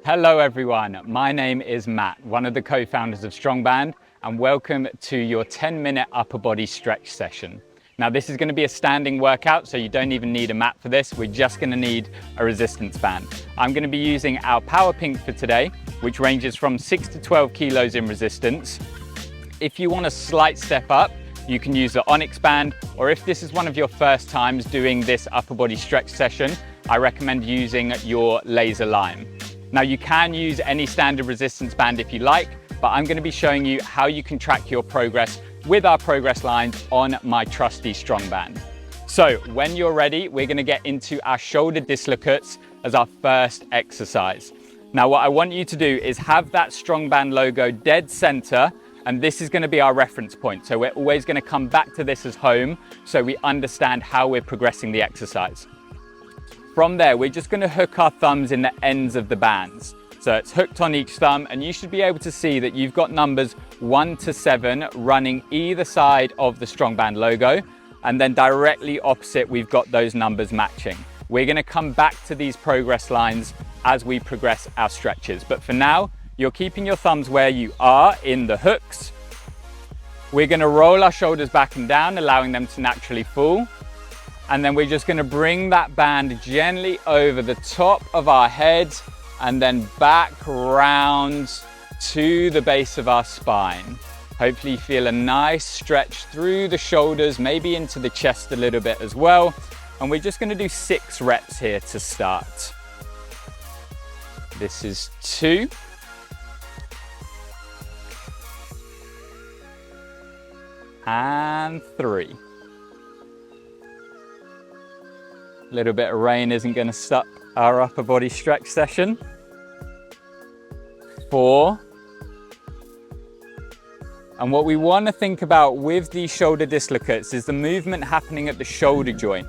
Hello everyone, my name is Matt, one of the co-founders of StrongBand, and welcome to your 10-minute upper body stretch session. Now this is going to be a standing workout, so you don't even need a mat for this, we're just going to need a resistance band. I'm going to be using our Power Pink for today, which ranges from 6 to 12 kilos in resistance. If you want a slight step up, you can use the Onyx band, or if this is one of your first times doing this upper body stretch session, I recommend using your Laser Lime. Now you can use any standard resistance band if you like, but I'm going to be showing you how you can track your progress with our progress lines on my trusty StrongBand. So when you're ready, we're going to get into our shoulder dislocates as our first exercise. Now what I want you to do is have that StrongBand logo dead center, and this is going to be our reference point. So we're always going to come back to this as home so we understand how we're progressing the exercise. From there, we're just going to hook our thumbs in the ends of the bands. So it's hooked on each thumb, and you should be able to see that you've got numbers 1 to 7 running either side of the StrongBand logo, and then directly opposite we've got those numbers matching. We're going to come back to these progress lines as we progress our stretches, but for now you're keeping your thumbs where you are in the hooks. We're going to roll our shoulders back and down, allowing them to naturally fall. And then we're just going to bring that band gently over the top of our head and then back round to the base of our spine. Hopefully you feel a nice stretch through the shoulders, maybe into the chest a little bit as well. And we're just going to do 6 reps here to start. This is 2. And 3. A little bit of rain isn't going to stop our upper body stretch session. 4. And what we want to think about with these shoulder dislocates is the movement happening at the shoulder joint.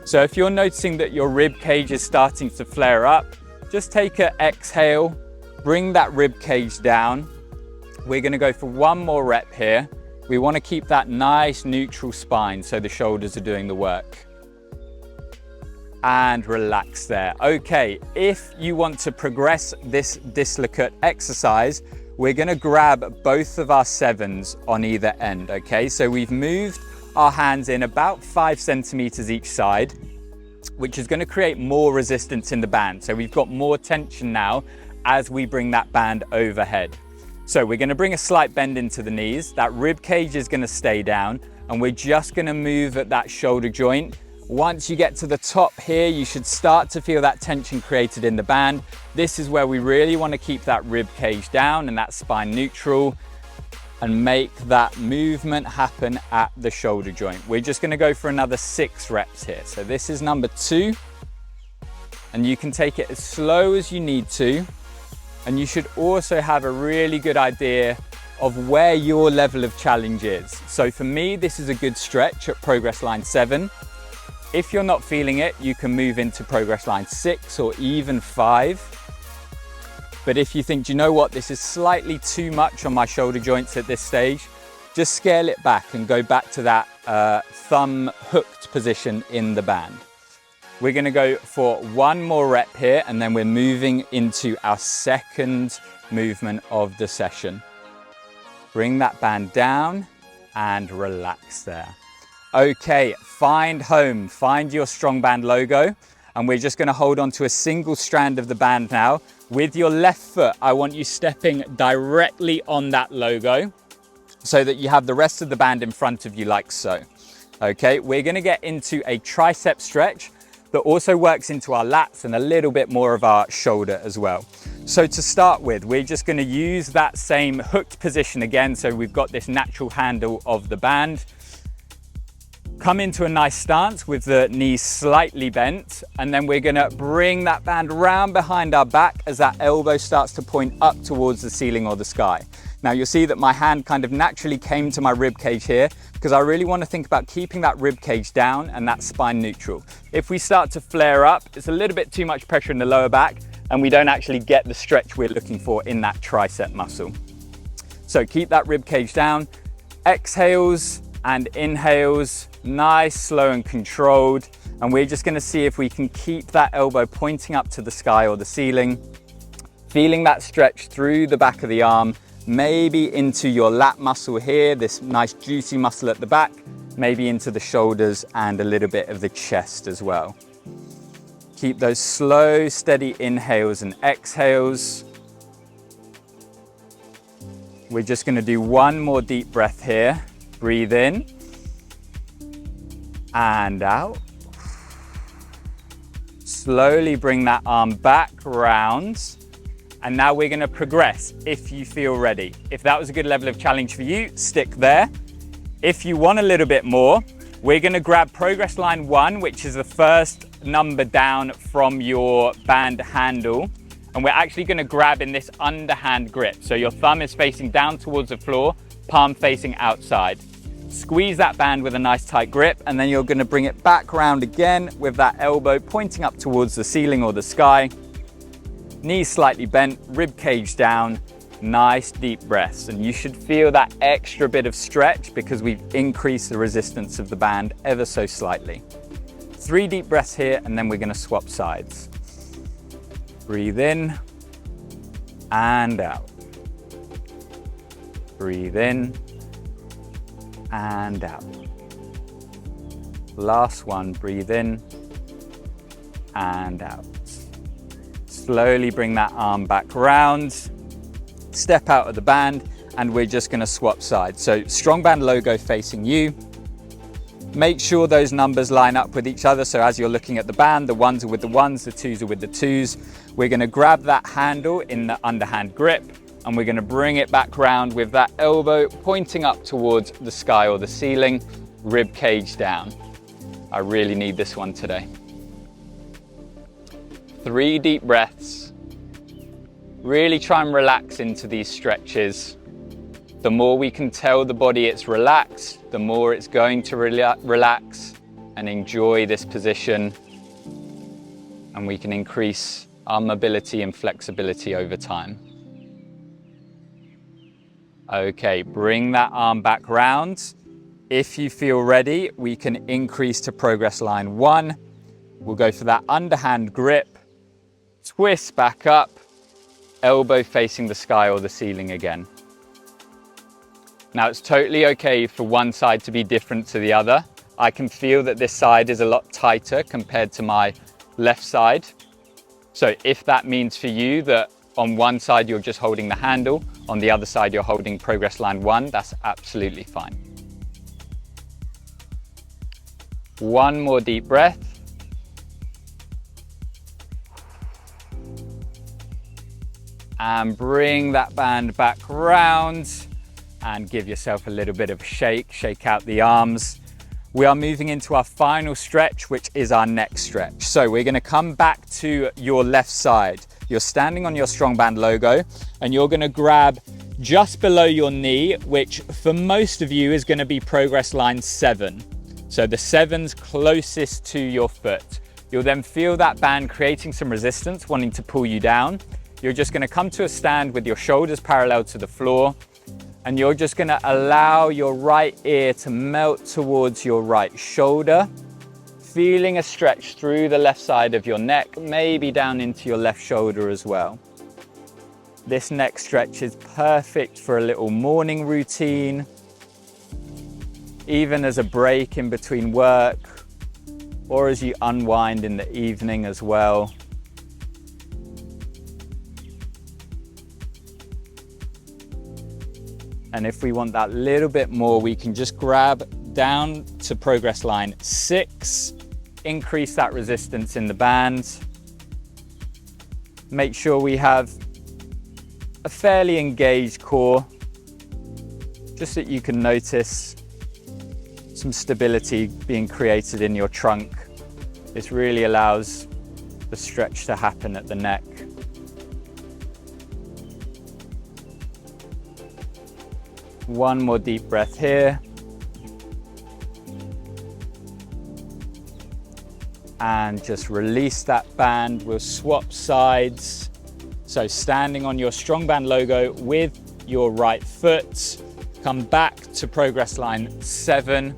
So if you're noticing that your rib cage is starting to flare up, just take an exhale, bring that rib cage down. We're going to go for one more rep here. We want to keep that nice neutral spine so the shoulders are doing the work. And relax there. Okay, if you want to progress this dislocate exercise, we're going to grab both of our 7s on either end. Okay, so we've moved our hands in about 5 centimeters each side, which is going to create more resistance in the band. So we've got more tension now as we bring that band overhead. So we're going to bring a slight bend into the knees. That rib cage is going to stay down, and we're just going to move at that shoulder joint. Once you get to the top here, you should start to feel that tension created in the band. This is where we really want to keep that rib cage down and that spine neutral and make that movement happen at the shoulder joint. We're just going to go for another 6 reps here. So this is number 2, and you can take it as slow as you need to. And you should also have a really good idea of where your level of challenge is. So for me, this is a good stretch at progress line 7. If you're not feeling it, you can move into progress line 6 or even 5. But if you think, do you know what, this is slightly too much on my shoulder joints at this stage, just scale it back and go back to that thumb hooked position in the band. We're going to go for one more rep here, and then we're moving into our second movement of the session. Bring that band down and relax there. Okay, find home, find your StrongBand logo, and we're just going to hold on to a single strand of the band now. With your left foot, I want you stepping directly on that logo so that you have the rest of the band in front of you like so. Okay, we're going to get into a tricep stretch that also works into our lats and a little bit more of our shoulder as well. So to start with, we're just going to use that same hooked position again, so we've got this natural handle of the band. Come into a nice stance with the knees slightly bent, and then we're going to bring that band round behind our back as that elbow starts to point up towards the ceiling or the sky. Now you'll see that my hand kind of naturally came to my rib cage here because I really want to think about keeping that rib cage down and that spine neutral. If we start to flare up, it's a little bit too much pressure in the lower back and we don't actually get the stretch we're looking for in that tricep muscle. So keep that rib cage down, exhales and inhales, nice, slow and controlled. And we're just going to see if we can keep that elbow pointing up to the sky or the ceiling Feeling that stretch through the back of the arm, maybe into your lat muscle here, this nice juicy muscle at the back, maybe into the shoulders and a little bit of the chest as well. Keep those slow, steady inhales and exhales. We're just going to do one more deep breath here. Breathe in and out. Slowly bring that arm back round. And now we're going to progress if you feel ready. If that was a good level of challenge for you, stick there. If you want a little bit more, we're going to grab progress line 1, which is the first number down from your band handle. And we're actually going to grab in this underhand grip. So your thumb is facing down towards the floor, palm facing outside. Squeeze that band with a nice tight grip, and then you're going to bring it back round again with that elbow pointing up towards the ceiling or the sky. Knees slightly bent, rib cage down, nice deep breaths. And you should feel that extra bit of stretch because we've increased the resistance of the band ever so slightly. 3 deep breaths here, and then we're going to swap sides. Breathe in and out. Breathe in and out. Last one, breathe in and out. Slowly bring that arm back round, step out of the band, and we're just going to swap sides. So strong band logo facing you. Make sure those numbers line up with each other. So as you're looking at the band, the 1s are with the 1s, the 2s are with the 2s. We're going to grab that handle in the underhand grip, and we're going to bring it back round with that elbow pointing up towards the sky or the ceiling, rib cage down. I really need this one today. 3 deep breaths. Really try and relax into these stretches. The more we can tell the body it's relaxed, the more it's going to relax and enjoy this position. And we can increase our mobility and flexibility over time. Okay, bring that arm back round. If you feel ready, we can increase to progress line 1. We'll go for that underhand grip, twist back up, elbow facing the sky or the ceiling again. Now it's totally okay for one side to be different to the other. I can feel that this side is a lot tighter compared to my left side. So if that means for you that on one side you're just holding the handle, on the other side you're holding progress line 1, that's absolutely fine. One more deep breath. And bring that band back round and give yourself a little bit of a shake. Shake out the arms. We are moving into our final stretch, which is our neck stretch. So we're going to come back to your left side. You're standing on your strong band logo, and you're going to grab just below your knee, which for most of you is going to be progress line 7. So the 7's closest to your foot. You'll then feel that band creating some resistance, wanting to pull you down. You're just going to come to a stand with your shoulders parallel to the floor, and you're just going to allow your right ear to melt towards your right shoulder, feeling a stretch through the left side of your neck, maybe down into your left shoulder as well. This neck stretch is perfect for a little morning routine, even as a break in between work, or as you unwind in the evening as well. And if we want that little bit more, we can just grab down to progress line 6, increase that resistance in the band. Make sure we have a fairly engaged core, just so you can notice some stability being created in your trunk. This really allows the stretch to happen at the neck. One more deep breath here. And just release that band. We'll swap sides. So standing on your strong band logo with your right foot, come back to progress line 7.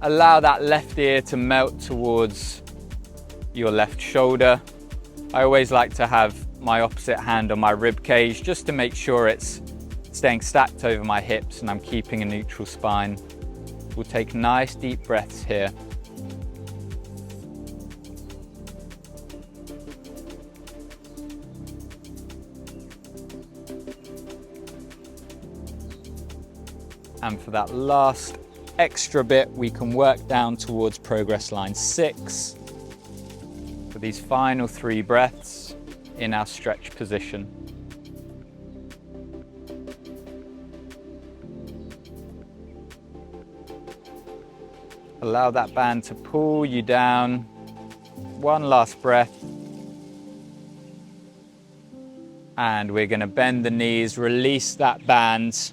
Allow that left ear to melt towards your left shoulder. I always like to have my opposite hand on my rib cage just to make sure it's staying stacked over my hips and I'm keeping a neutral spine. We'll take nice deep breaths here. And for that last extra bit, we can work down towards progress line 6 for these final 3 breaths in our stretch position. Allow that band to pull you down. One last breath. And we're going to bend the knees, release that band.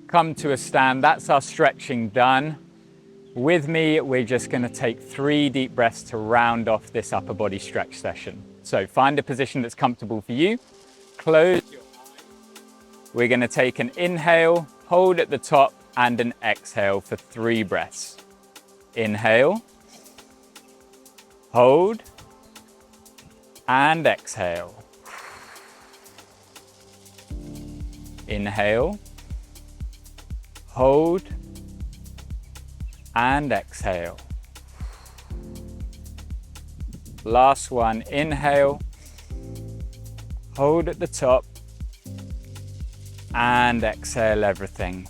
Come to a stand. That's our stretching done. With me, we're just going to take 3 deep breaths to round off this upper body stretch session. So find a position that's comfortable for you. Close your eyes. We're going to take an inhale, hold at the top, and an exhale for 3 breaths. Inhale, hold, and exhale. Inhale, hold, and exhale. Last one, inhale, hold at the top, and exhale everything.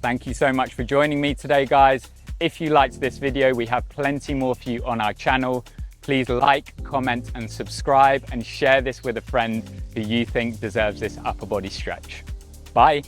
Thank you so much for joining me today, guys. If you liked this video, we have plenty more for you on our channel. Please like, comment, and subscribe, and share this with a friend who you think deserves this upper body stretch. Bye.